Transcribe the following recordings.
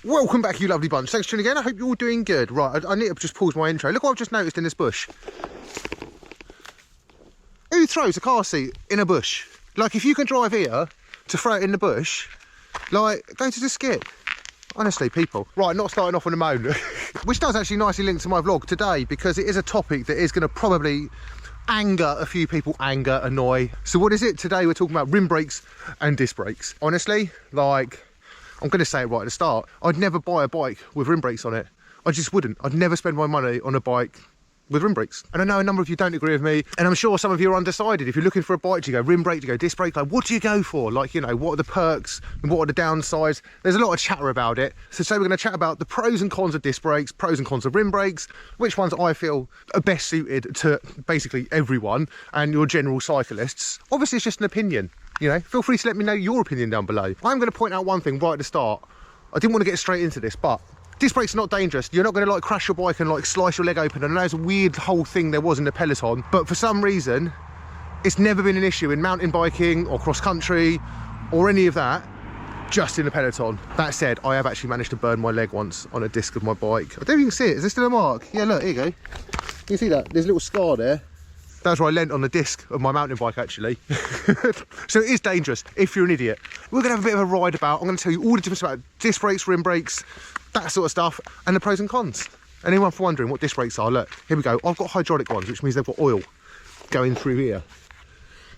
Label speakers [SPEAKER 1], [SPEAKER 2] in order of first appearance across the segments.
[SPEAKER 1] Welcome back, you lovely bunch. Thanks for tuning in. I hope you're all doing good. Right, I need to just pause my intro. Look what I've just noticed in this bush. Who throws a car seat in a bush? Like, if you can drive here to throw it in the bush, like, go to the skip. Honestly, people. Right, not starting off on a moan. Which does actually nicely link to my vlog today, because it is a topic that is going to probably anger a few people, annoy. So what is it? Today we're talking about rim brakes and disc brakes. Honestly, like, I'm going to say it right at the start. I'd never buy a bike with rim brakes on it. I just wouldn't. I'd never spend my money on a bike with rim brakes. And I know a number of you don't agree with me, and I'm sure some of you are undecided. If you're looking for a bike, do you go rim brake, do you go disc brake? Like, what do you go for? Like, you know, what are the perks and what are the downsides? There's a lot of chatter about it. So today we're going to chat about the pros and cons of disc brakes, pros and cons of rim brakes, which ones I feel are best suited to basically everyone and your general cyclists. Obviously, it's just an opinion. You know, feel free to let me know your opinion down below. I'm going to point out one thing right at the start. I didn't want to get straight into this, but disc brakes are not dangerous. You're not going to like crash your bike and like slice your leg open. And there's a weird whole thing there was in the peloton, but for some reason, it's never been an issue in mountain biking or cross country or any of that, just in the peloton. That said, I have actually managed to burn my leg once on a disc of my bike. I don't even see it. Is there still a mark? Yeah, look, here you go. You can see that? There's a little scar there. That's where I leant on the disc of my mountain bike, actually. So it is dangerous if you're an idiot. We're going to have a bit of a ride about. I'm going to tell you all the difference about disc brakes, rim brakes, that sort of stuff, and the pros and cons. Anyone for wondering what disc brakes are, look, here we go. I've got hydraulic ones, which means they've got oil going through here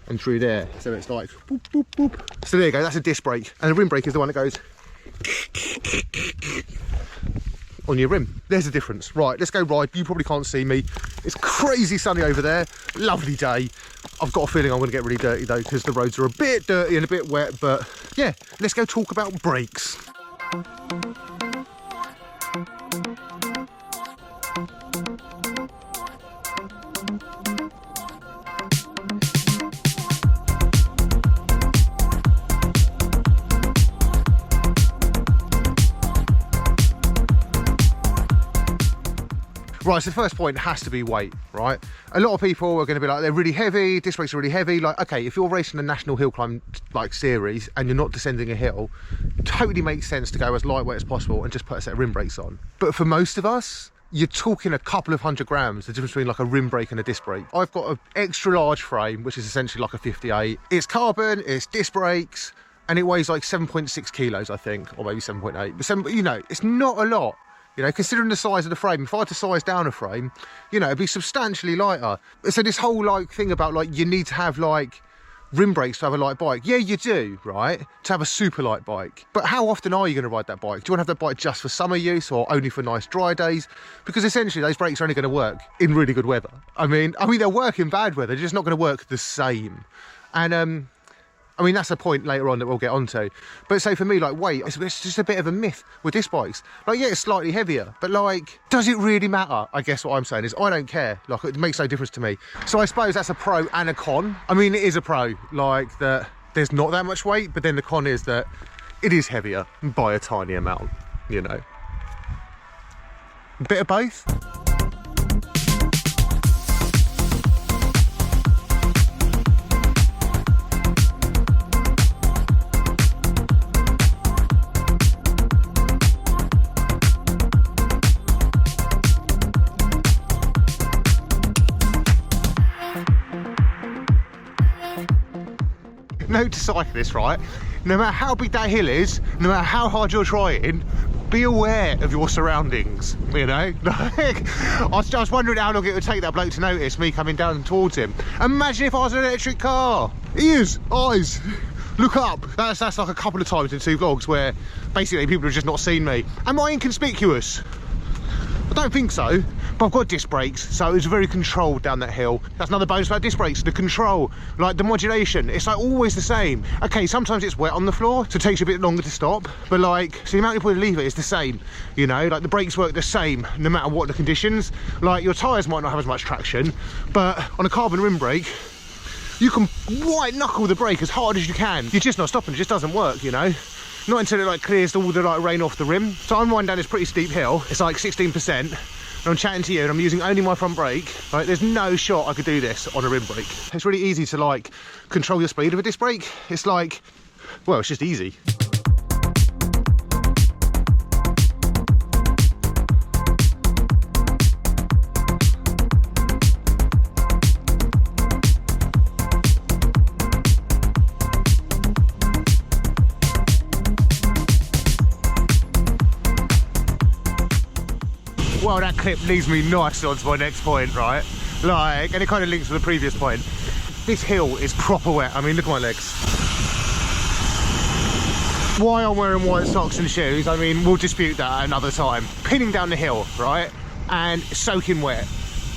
[SPEAKER 1] and through there. So it's like, boop, boop, boop. So there you go, that's a disc brake. And a rim brake is the one that goes on your rim. There's a difference. Right, let's go ride. You probably can't see me. It's crazy sunny over there. Lovely day. I've got a feeling I'm going to get really dirty though, because the roads are a bit dirty and a bit wet. But yeah, let's go talk about brakes. Right, so the first point has to be weight, right? A lot of people are going to be like, they're really heavy, disc brakes are really heavy. Like, okay, if you're racing a national hill climb like series and you're not descending a hill, totally makes sense to go as lightweight as possible and just put a set of rim brakes on. But for most of us, you're talking a couple of 100 grams, the difference between like a rim brake and a disc brake. I've got an extra large frame, which is essentially like a 58. It's carbon, it's disc brakes, and it weighs like 7.6 kilos, I think, or maybe 7.8. But you know, it's not a lot. You know, considering the size of the frame, if I had to size down a frame, you know, it'd be substantially lighter. So this whole like thing about like, you need to have like rim brakes to have a light bike. Yeah, you do, right? To have a super light bike. But how often are you going to ride that bike? Do you want to have that bike just for summer use or only for nice dry days? Because essentially those brakes are only going to work in really good weather. I mean, they'll work in bad weather. They're just not going to work the same. And, I mean, that's a point later on that we'll get onto. But so for me, like, weight, it's just a bit of a myth with disc bikes. Like, yeah, it's slightly heavier, but like, does it really matter? I guess what I'm saying is I don't care. Like, it makes no difference to me. So I suppose that's a pro and a con. I mean, it is a pro, like, that there's not that much weight, but then the con is that it is heavier by a tiny amount, you know. A bit of both. Note to cyclists, right? No matter how big that hill is, no matter how hard you're trying, be aware of your surroundings, you know? Like, I was wondering how long it would take that bloke to notice me coming down towards him. Imagine if I was an electric car. Ears, eyes, look up. That's like a couple of times in 2 vlogs where basically people have just not seen me. Am I inconspicuous? I don't think so, but I've got disc brakes, so it was very controlled down that hill. That's another bonus about disc brakes, the control, like the modulation. It's like always the same. Okay, sometimes it's wet on the floor, so it takes you a bit longer to stop, but like, so the amount you put in lever is the same, you know, like the brakes work the same no matter what the conditions. Like your tyres might not have as much traction, but on a carbon rim brake, you can white knuckle the brake as hard as you can. You're just not stopping, it just doesn't work, you know. Not until it like clears all the like rain off the rim. So I'm riding down this pretty steep hill. It's like 16%. And I'm chatting to you and I'm using only my front brake. Right, there's no shot I could do this on a rim brake. It's really easy to like control your speed of a disc brake. It's like, well, it's just easy. Well, that clip leads me nicely onto my next point, right? Like, and it kind of links to the previous point. This hill is proper wet. I mean, look at my legs. Why I'm wearing white socks and shoes, I mean, we'll dispute that at another time. Pinning down the hill, right? And soaking wet.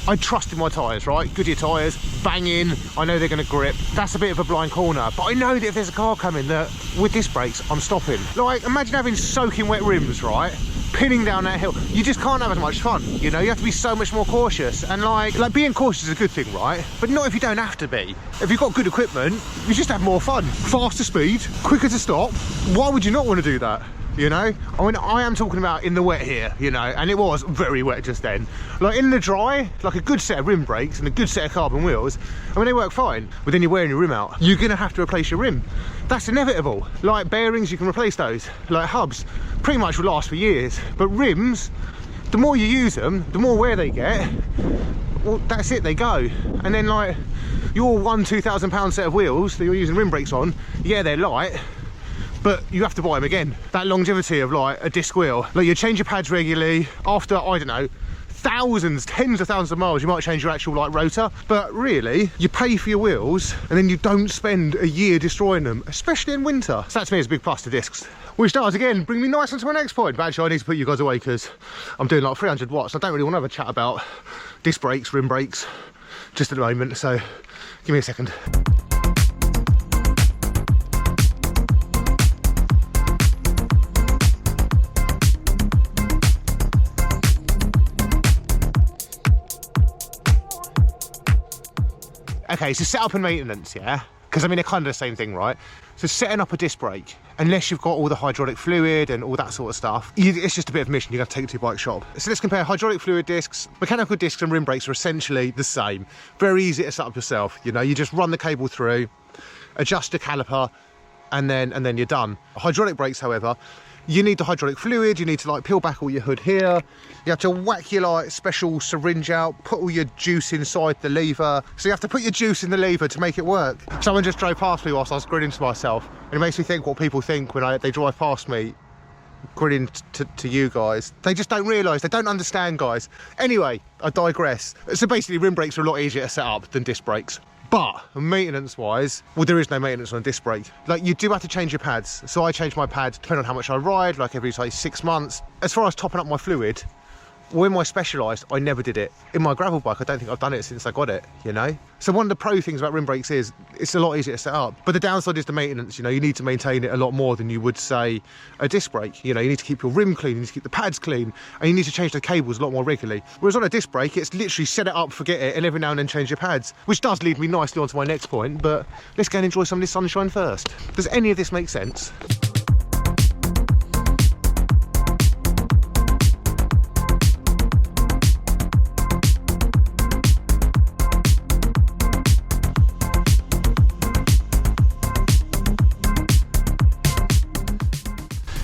[SPEAKER 1] I trust in my tyres, right? Goodyear tyres, banging. I know they're going to grip. That's a bit of a blind corner. But I know that if there's a car coming, that with disc brakes, I'm stopping. Like, imagine having soaking wet rims, right? Pinning down that hill. You just can't have as much fun, you know? You have to be so much more cautious. And like being cautious is a good thing, right? But not if you don't have to be. If you've got good equipment, you just have more fun. Faster speed, quicker to stop. Why would you not want to do that? You know, I mean, I am talking about in the wet here, you know, and it was very wet just then. Like in the dry, like a good set of rim brakes and a good set of carbon wheels, I mean, they work fine, but then you're wearing your rim out. You're gonna have to replace your rim. That's inevitable. Like bearings, you can replace those. Like hubs, pretty much will last for years. But rims, the more you use them, the more wear they get. Well, that's it, they go. And then like your £2,000 set of wheels that you're using rim brakes on, yeah, they're light, but you have to buy them again. That longevity of like a disc wheel, like you change your pads regularly. After, I don't know, thousands, tens of thousands of miles, you might change your actual like rotor, but really you pay for your wheels and then you don't spend a year destroying them, especially in winter. So that to me is a big plus to discs, which does again bring me nice onto my next point. But actually I need to put you guys away because I'm doing like 300 watts. I don't really want to have a chat about disc brakes, rim brakes just at the moment, so give me a second. Okay, so setup and maintenance, yeah? Because I mean, they're kind of the same thing, right? So setting up a disc brake, unless you've got all the hydraulic fluid and all that sort of stuff, it's just a bit of a mission. You have to take it to your bike shop. So let's compare hydraulic fluid discs. Mechanical discs and rim brakes are essentially the same. Very easy to set up yourself. You know, you just run the cable through, adjust the caliper, and then you're done. Hydraulic brakes, however, you need the hydraulic fluid. You need to like peel back all your hood here. You have to whack your like special syringe out, put all your juice inside the lever. So you have to put your juice in the lever to make it work. Someone just drove past me whilst I was grinning to myself, and it makes me think what people think when they drive past me grinning to you guys. They just don't realise, they don't understand, guys. Anyway, I digress. So basically rim brakes are a lot easier to set up than disc brakes. But maintenance wise, well, there is no maintenance on a disc brake. Like, you do have to change your pads. So I change my pads depending on how much I ride, like every say 6 months. As far as topping up my fluid, well, in my Specialised, I never did it. In my gravel bike, I don't think I've done it since I got it, you know? So one of the pro things about rim brakes is it's a lot easier to set up. But the downside is the maintenance. You know, you need to maintain it a lot more than you would, say, a disc brake. You know, you need to keep your rim clean, you need to keep the pads clean, and you need to change the cables a lot more regularly. Whereas on a disc brake, it's literally set it up, forget it, and every now and then change your pads. Which does lead me nicely onto my next point, but let's go and enjoy some of this sunshine first. Does any of this make sense?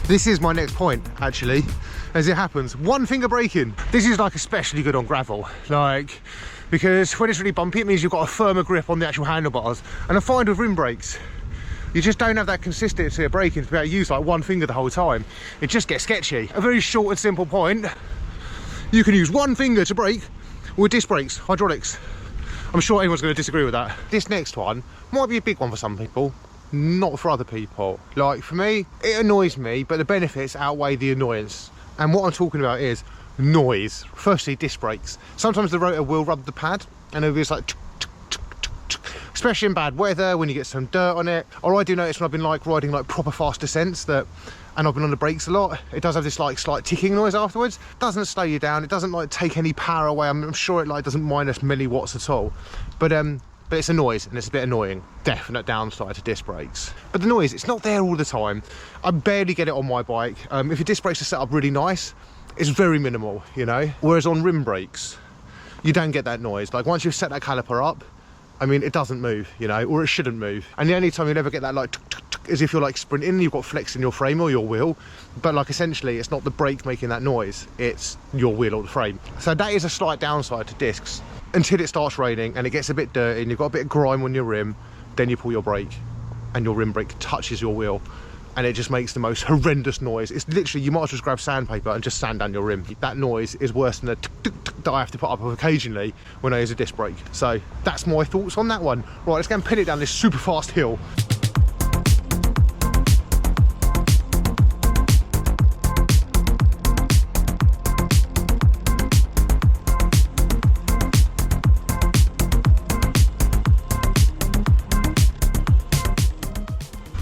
[SPEAKER 1] This is my next point, actually, as it happens. One finger braking. This is like especially good on gravel, like, because when it's really bumpy, it means you've got a firmer grip on the actual handlebars. And I find with rim brakes, you just don't have that consistency of braking to be able to use like one finger the whole time. It just gets sketchy. A very short and simple point. You can use one finger to brake with disc brakes, hydraulics. I'm sure everyone's going to disagree with that. This next one might be a big one for some people, not for other people. Like for me, it annoys me, but the benefits outweigh the annoyance. And what I'm talking about is noise. Firstly, disc brakes. Sometimes the rotor will rub the pad and it'll be just like, especially in bad weather when you get some dirt on it. Or I do notice when I've been like riding like proper fast descents and I've been on the brakes a lot, it does have this like slight ticking noise afterwards. Doesn't slow you down, it doesn't like take any power away. I'm sure it like doesn't minus milli-watts at all. But it's a noise and it's a bit annoying. Definite downside to disc brakes. But the noise, it's not there all the time. I barely get it on my bike. If your disc brakes are set up really nice, it's very minimal, you know? Whereas on rim brakes, you don't get that noise. Like once you've set that caliper up, I mean, it doesn't move, you know, or it shouldn't move. And the only time you'll ever get that like tuk, tuk, tuk, is if you're like sprinting, you've got flex in your frame or your wheel. But like essentially, it's not the brake making that noise, it's your wheel or the frame. So that is a slight downside to discs. Until it starts raining and it gets a bit dirty and you've got a bit of grime on your rim, then you pull your brake and your rim brake touches your wheel. and it just makes the most horrendous noise. It's literally, you might as well just grab sandpaper and just sand down your rim. That noise is worse than the tick, tick, tick that I have to put up with occasionally when I use a disc brake. So that's my thoughts on that one. Right, let's go and pin it down this super fast hill.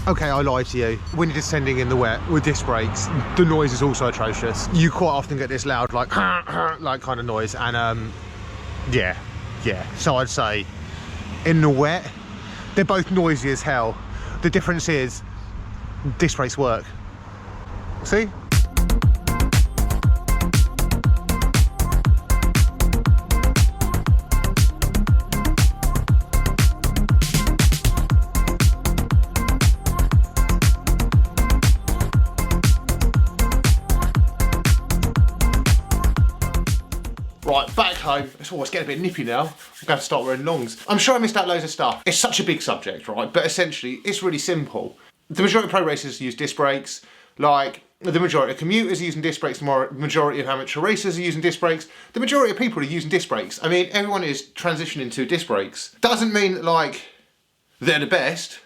[SPEAKER 1] Okay, I lied to you. When you're descending in the wet with disc brakes, the noise is also atrocious. You quite often get this loud, like, like kind of noise, and yeah. So I'd say, in the wet, they're both noisy as hell. The difference is, disc brakes work. See? Right, back home. It's getting a bit nippy now. I'm going to have to start wearing longs. I'm sure I missed out loads of stuff. It's such a big subject, right? But essentially, it's really simple. The majority of pro racers use disc brakes. Like, the majority of commuters are using disc brakes. The majority of amateur racers are using disc brakes. The majority of people are using disc brakes. I mean, everyone is transitioning to disc brakes. Doesn't mean that, like, they're the best.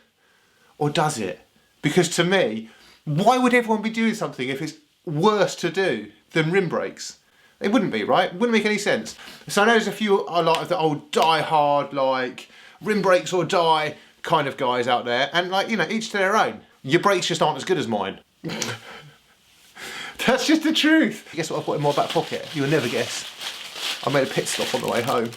[SPEAKER 1] Or does it? Because to me, why would everyone be doing something if it's worse to do than rim brakes? It wouldn't be, right? It wouldn't make any sense. So I know there's a few like the old die-hard, like, rim brakes or die kind of guys out there, and, like, you know, each to their own. Your brakes just aren't as good as mine. That's just the truth. Guess what I put in my back pocket? You'll never guess. I made a pit stop on the way home.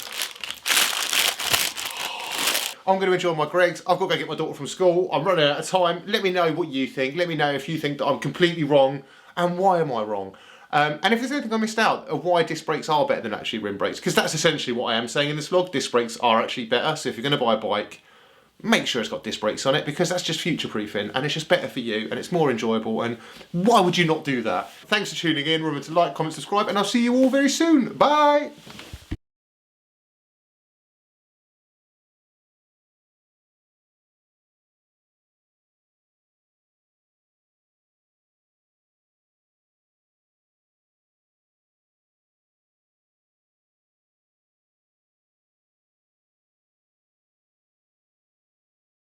[SPEAKER 1] I'm going to enjoy my Greggs. I've got to go get my daughter from school. I'm running out of time. Let me know what you think. Let me know if you think that I'm completely wrong, and why am I wrong? And if there's anything I missed out of why disc brakes are better than actually rim brakes, because that's essentially what I am saying in this vlog. Disc brakes are actually better. So if you're going to buy a bike, make sure it's got disc brakes on it, because that's just future-proofing and it's just better for you and it's more enjoyable, and why would you not do that? Thanks for tuning in. Remember to like, comment, subscribe, and I'll see you all very soon. Bye!